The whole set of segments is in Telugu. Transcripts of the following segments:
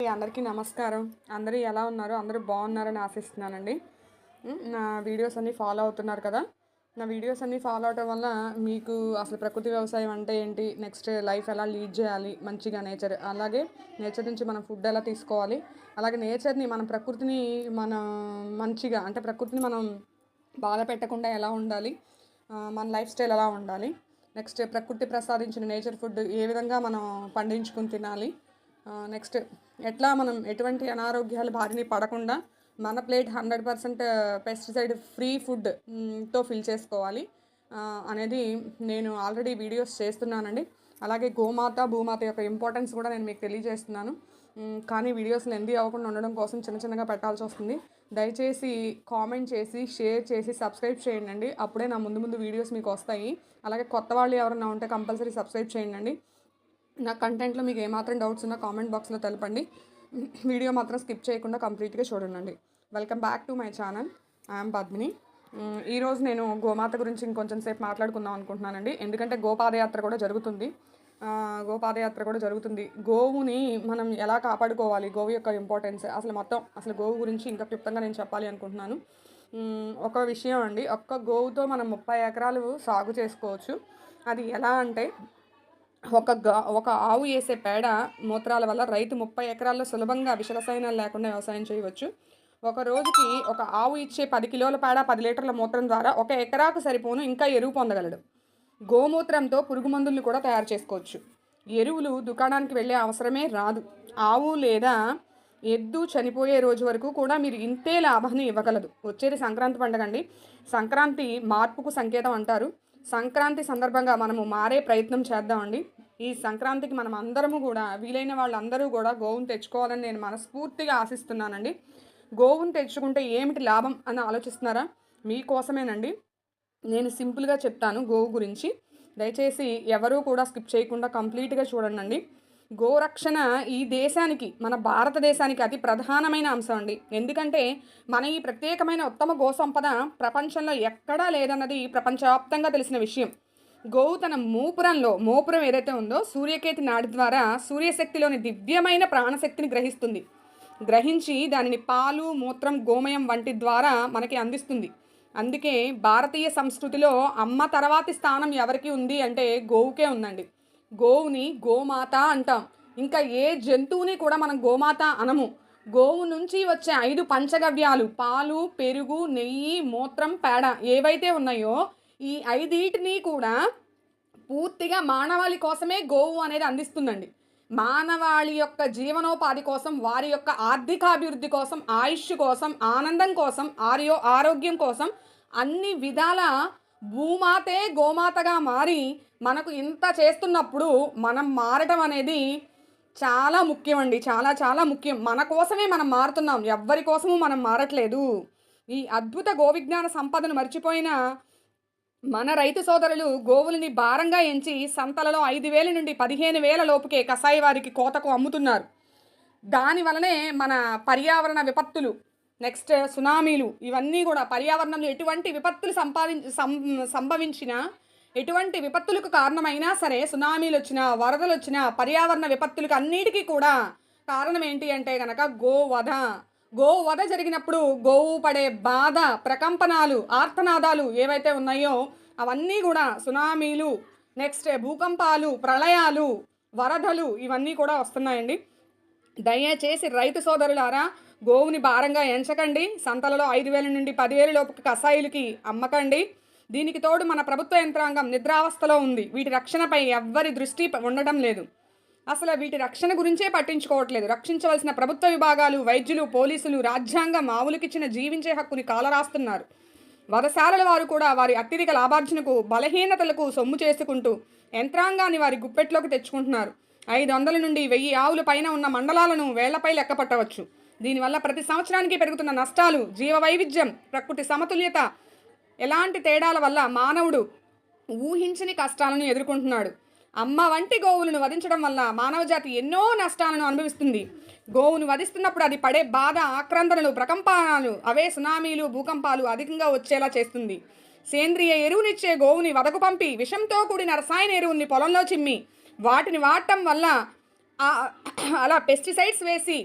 అందరికీ నమస్కారం. అందరూ ఎలా ఉన్నారు? అందరూ బాగున్నారని ఆశిస్తున్నానండి. నా వీడియోస్ అన్నీ ఫాలో అవుతున్నారు కదా! నా వీడియోస్ అన్నీ ఫాలో అవ్వటం వల్ల మీకు అసలు ప్రకృతి వ్యవసాయం అంటే ఏంటి? నెక్స్ట్ లైఫ్ ఎలా లీడ్ చేయాలి? మంచిగా అలాగే నేచర్ నుంచి మనం ఫుడ్ ఎలా తీసుకోవాలి? అలాగే నేచర్‌ని ప్రకృతిని మనం మంచిగా అంటే ప్రకృతిని మనం బాధ పెట్టకుండా ఎలా ఉండాలి? మన లైఫ్ స్టైల్ ఎలా ఉండాలి? నెక్స్ట్ ప్రకృతి ప్రసాదించిన నేచర్ ఫుడ్ ఏ విధంగా మనం పండించుకొని తినాలి? నెక్స్ట్ ఎట్లా మనం ఎటువంటి అనారోగ్యాల బారిన పడకుండా మన ప్లేట్ 100% పెస్టిసైడ్ ఫ్రీ ఫుడ్ తో ఫిల్ చేసుకోవాలి అనేది నేను ఆల్రెడీ వీడియోస్ చేస్తున్నానండి. అలాగే గోమాత భూమాత యొక్క ఇంపార్టెన్స్ కూడా నేను మీకు తెలియజేస్తున్నాను. కానీ వీడియోస్ లెంతీ అవ్వకుండా ఉండడం కోసం చిన్న చిన్నగా పెట్టాల్సి వస్తుంది. దయచేసి కామెంట్ చేసి షేర్ చేసి సబ్స్క్రైబ్ చేయండి. అప్పుడే నా ముందు ముందు వీడియోస్ మీకు వస్తాయి. అలాగే కొత్త వాళ్ళు ఎవరైనా ఉంటే కంపల్సరీ సబ్స్క్రైబ్ చేయండి. నా కంటెంట్లో మీకు ఏమాత్రం డౌట్స్ ఉన్నా కామెంట్ బాక్స్లో తెలపండి. వీడియో మాత్రం స్కిప్ చేయకుండా కంప్లీట్గా చూడండి. Welcome back to my channel. I'm Padmini. ఈరోజు నేను గోమాత గురించి ఇంకొంచెం సేపు మాట్లాడుకుందాం అనుకుంటున్నానండి. ఎందుకంటే గోపాదయాత్ర కూడా జరుగుతుంది. గోవుని మనం ఎలా కాపాడుకోవాలి, గోవు యొక్క ఇంపార్టెన్స్ అసలు గోవు గురించి ఇంకా క్లుప్తంగా నేను చెప్పాలి అనుకుంటున్నాను. ఒక విషయం అండి, ఒక్క గోవుతో మనం 30 ఎకరాలు సాగు చేసుకోవచ్చు. అది ఎలా అంటే ఒక ఆవు వేసే పేడ మూత్రాల వల్ల రైతు 30 ఎకరాల్లో సులభంగా విషరసాయనాలు లేకుండా వ్యవసాయం చేయవచ్చు. ఒక రోజుకి ఒక ఆవు ఇచ్చే 10 కిలోల పేడ 10 లీటర్ల మూత్రం ద్వారా 1 ఎకరాకు సరిపోను ఇంకా ఎరువు పొందగలడు. గోమూత్రంతో పురుగు మందులను కూడా తయారు చేసుకోవచ్చు. ఎరువులు దుకాణానికి వెళ్ళే అవసరమే రాదు. ఆవు లేదా ఎద్దు చనిపోయే రోజు వరకు కూడా మీరు ఇంతే లాభాన్ని ఇవ్వగలదు. వచ్చేది సంక్రాంతి పండుగ అండి. సంక్రాంతి మార్పుకు సంకేతం అంటారు. సంక్రాంతి సందర్భంగా మనము మారే ప్రయత్నం చేద్దామండి. ఈ సంక్రాంతికి మనం అందరము కూడా వీలైన వాళ్ళందరూ కూడా గోవును తెచ్చుకోవాలని నేను మనస్ఫూర్తిగా ఆశిస్తున్నానండి. గోవును తెచ్చుకుంటే ఏమిటి లాభం అని ఆలోచిస్తున్నారా? మీకోసమేనండి. నేను సింపుల్గా చెప్తాను గోవు గురించి. దయచేసి ఎవరూ కూడా స్కిప్ చేయకుండా కంప్లీట్గా చూడండి. గోరక్షణ ఈ దేశానికి, మన భారతదేశానికి అతి ప్రధానమైన అంశం అండి. ఎందుకంటే మన ఈ ప్రత్యేకమైన ఉత్తమ గో సంపద ప్రపంచంలో ఎక్కడా లేదన్నది ప్రపంచవ్యాప్తంగా తెలిసిన విషయం. గోవు తన మోపురం ఏదైతే ఉందో సూర్యకేతి నాడి ద్వారా సూర్యశక్తిలోని దివ్యమైన ప్రాణశక్తిని గ్రహించి దానిని పాలు, మూత్రం, గోమయం వంటి ద్వారా మనకి అందిస్తుంది. అందుకే భారతీయ సంస్కృతిలో అమ్మ తర్వాతి స్థానం ఎవరికి ఉంది అంటే గోవుకే ఉందండి. గోవుని గోమాత అంటాం. ఇంకా ఏ జంతువుని కూడా మనం గోమాత అనము. గోవు నుంచి వచ్చే 5 పంచగవ్యాలు పాలు, పెరుగు, నెయ్యి, మూత్రం, పేడ ఏవైతే ఉన్నాయో ఈ 5 కూడా పూర్తిగా మానవాళి కోసమే గోవు అనేది అందిస్తుందండి. మానవాళి యొక్క జీవనోపాధి కోసం, వారి యొక్క ఆర్థికాభివృద్ధి కోసం, ఆయుష్ కోసం, ఆనందం కోసం, ఆరోగ్యం కోసం అన్ని విధాల భూమాతే గోమాతగా మారి మనకు ఇంత చేస్తున్నప్పుడు మనం మారటం అనేది చాలా ముఖ్యం అండి. చాలా చాలా ముఖ్యం. మన కోసమే మనం మారుతున్నాం, ఎవ్వరి కోసము మనం మారట్లేదు. ఈ అద్భుత గోవిజ్ఞాన సంపదను మర్చిపోయిన మన రైతు సోదరులు గోవులని భారంగా ఎంచి సంతలలో 5,000 నుండి 15,000 లోపుకే కసాయి వారికి కోతకు అమ్ముతున్నారు. దానివలనే మన పర్యావరణ విపత్తులు, నెక్స్ట్ సునామీలు, ఇవన్నీ కూడా పర్యావరణంలో ఎటువంటి విపత్తులు సంభవించినా, ఎటువంటి విపత్తులకు కారణమైనా సరే, సునామీలు వచ్చినా, వరదలు వచ్చినా, పర్యావరణ విపత్తులకు అన్నిటికీ కూడా కారణం ఏంటి అంటే కనుక గోవధ జరిగినప్పుడు గోవు పడే బాధ, ప్రకంపనాలు, ఆర్తనాదాలు ఏవైతే ఉన్నాయో అవన్నీ కూడా సునామీలు, నెక్స్ట్ భూకంపాలు, ప్రళయాలు, వరదలు ఇవన్నీ కూడా వస్తున్నాయండి. దయచేసి రైతు సోదరులారా, గోవుని భారంగా ఎంచకండి. సంతలలో 5,000 నుండి 10,000 లోపు కసాయిలకి అమ్మకండి. దీనికి తోడు మన ప్రభుత్వ యంత్రాంగం నిద్రావస్థలో ఉంది. వీటి రక్షణపై ఎవ్వరి దృష్టి ఉండడం లేదు. అసలు వీటి రక్షణ గురించే పట్టించుకోవట్లేదు. రక్షించవలసిన ప్రభుత్వ విభాగాలు, వైద్యులు, పోలీసులు రాజ్యాంగం ఆవులకిచ్చిన జీవించే హక్కుని కాలరాస్తున్నారు. వధశాలల వారు కూడా వారి అత్యధిక లాభార్జనకు, బలహీనతలకు సొమ్ము చేసుకుంటూ యంత్రాంగాన్ని వారి గుప్పెట్లోకి తెచ్చుకుంటున్నారు. 500 నుండి 1000 ఆవుల పైన ఉన్న మండలాలను వేళ్లపై లెక్క పట్టవచ్చు. దీనివల్ల ప్రతి సంవత్సరానికి పెరుగుతున్న నష్టాలు, జీవ వైవిధ్యం, ప్రకృతి సమతుల్యత, ఎలాంటి తేడాల వల్ల మానవుడు ఊహించని కష్టాలను ఎదుర్కొంటున్నాడు. అమ్మ వంటి గోవులను వధించడం వల్ల మానవజాతి ఎన్నో నష్టాలను అనుభవిస్తుంది. గోవును వధిస్తున్నప్పుడు అది పడే బాధ, ఆక్రందనలు, ప్రకంపనాలు అవే సునామీలు, భూకంపాలు అధికంగా వచ్చేలా చేస్తుంది. సేంద్రియ ఎరువునిచ్చే గోవుని వదకు పంపి విషంతో కూడిన రసాయన ఎరువుల్ని పొలంలో చిమ్మి వాటిని వాడటం వల్ల అలా పెస్టిసైడ్స్ వేసి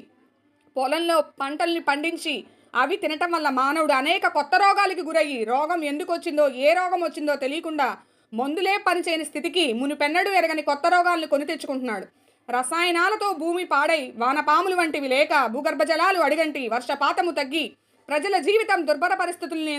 పొలంలో పంటల్ని పండించి అవి తినటం వల్ల మానవుడు అనేక కొత్త రోగాలకి గురయ్యి రోగం ఎందుకు వచ్చిందో ఏ రోగం వచ్చిందో తెలియకుండా మందులే పనిచేయని స్థితికి మునిపెన్నడు ఎరగని కొత్త రోగాలను కొని తెచ్చుకుంటున్నాడు. రసాయనాలతో భూమి పాడై వానపాములు వంటివి లేక భూగర్భ జలాలు అడిగంటి వర్షపాతము తగ్గి ప్రజల జీవితం దుర్భర పరిస్థితులను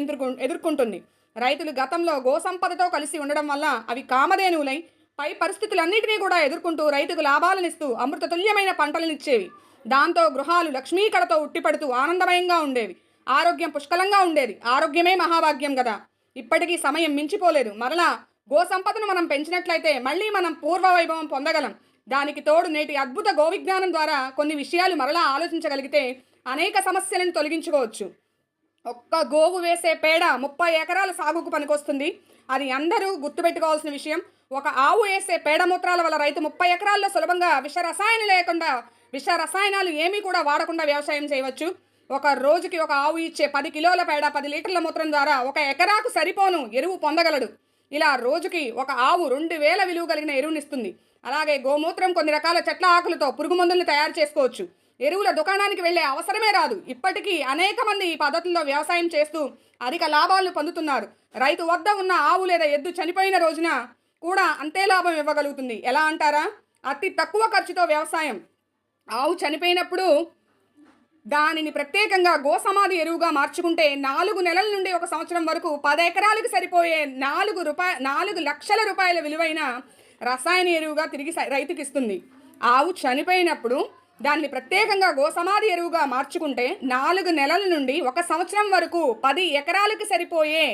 ఎదుర్కొంటుంది. రైతులు గతంలో గోసంపదతో కలిసి ఉండడం వల్ల అవి కామధేనువులై పై పరిస్థితులన్నింటినీ కూడా ఎదుర్కొంటూ రైతుకు లాభాలనిస్తూ అమృతతుల్యమైన పంటలనిచ్చేవి. దాంతో గృహాలు లక్ష్మీకళతో ఉట్టిపడుతూ ఆనందమయంగా ఉండేవి. ఆరోగ్యం పుష్కలంగా ఉండేది. ఆరోగ్యమే మహాభాగ్యం కదా. ఇప్పటికీ సమయం మించిపోలేదు. మరలా గోసంపదను మనం పెంచినట్లయితే మళ్ళీ మనం పూర్వ వైభవం పొందగలం. దానికి తోడు నేటి అద్భుత గోవిజ్ఞానం ద్వారా కొన్ని విషయాలు మరలా ఆలోచించగలిగితే అనేక సమస్యలను తొలగించుకోవచ్చు. ఒక్క గోవు వేసే పేడ 30 ఎకరాల సాగుకు పనికొస్తుంది. అది అందరూ గుర్తుపెట్టుకోవాల్సిన విషయం. ఒక ఆవు వేసే పేడ మూత్రాల వల్ల రైతు 30 ఎకరాల్లో సులభంగా విష రసాయనాలు ఏమీ కూడా వాడకుండా వ్యవసాయం చేయవచ్చు. ఒక రోజుకి ఒక ఆవు ఇచ్చే 10 కిలోల పేడ 10 లీటర్ల మూత్రం ద్వారా 1 ఎకరాకు సరిపోను ఎరువు పొందగలడు. ఇలా రోజుకి ఒక ఆవు 2000 విలువ కలిగిన ఎరువునిస్తుంది. అలాగే గోమూత్రం కొన్ని రకాల చెట్ల ఆకులతో పురుగు మందుల్ని తయారు చేసుకోవచ్చు. ఎరువుల దుకాణానికి వెళ్లే అవసరమే రాదు. ఇప్పటికీ అనేక మంది ఈ పద్ధతుల్లో వ్యవసాయం చేస్తూ అధిక లాభాలను పొందుతున్నారు. రైతు వద్ద ఉన్న ఆవు లేదా ఎద్దు చనిపోయిన రోజున కూడా అంతే లాభం ఇవ్వగలుగుతుంది. ఎలా అంటారా? అతి తక్కువ ఖర్చుతో వ్యవసాయం. ఆవు చనిపోయినప్పుడు దానిని ప్రత్యేకంగా గోసమాధి ఎరువుగా మార్చుకుంటే 4 నెలల నుండి 1 సంవత్సరం వరకు 10 ఎకరాలకు సరిపోయే 4 లక్షల రూపాయల విలువైన రసాయన ఎరువుగా తిరిగి రైతుకి ఇస్తుంది. ఆవు చనిపోయినప్పుడు దాన్ని ప్రత్యేకంగా గోసమాధి ఎరువుగా మార్చుకుంటే 4 నెలల నుండి 1 సంవత్సరం వరకు 10 ఎకరాలకు సరిపోయే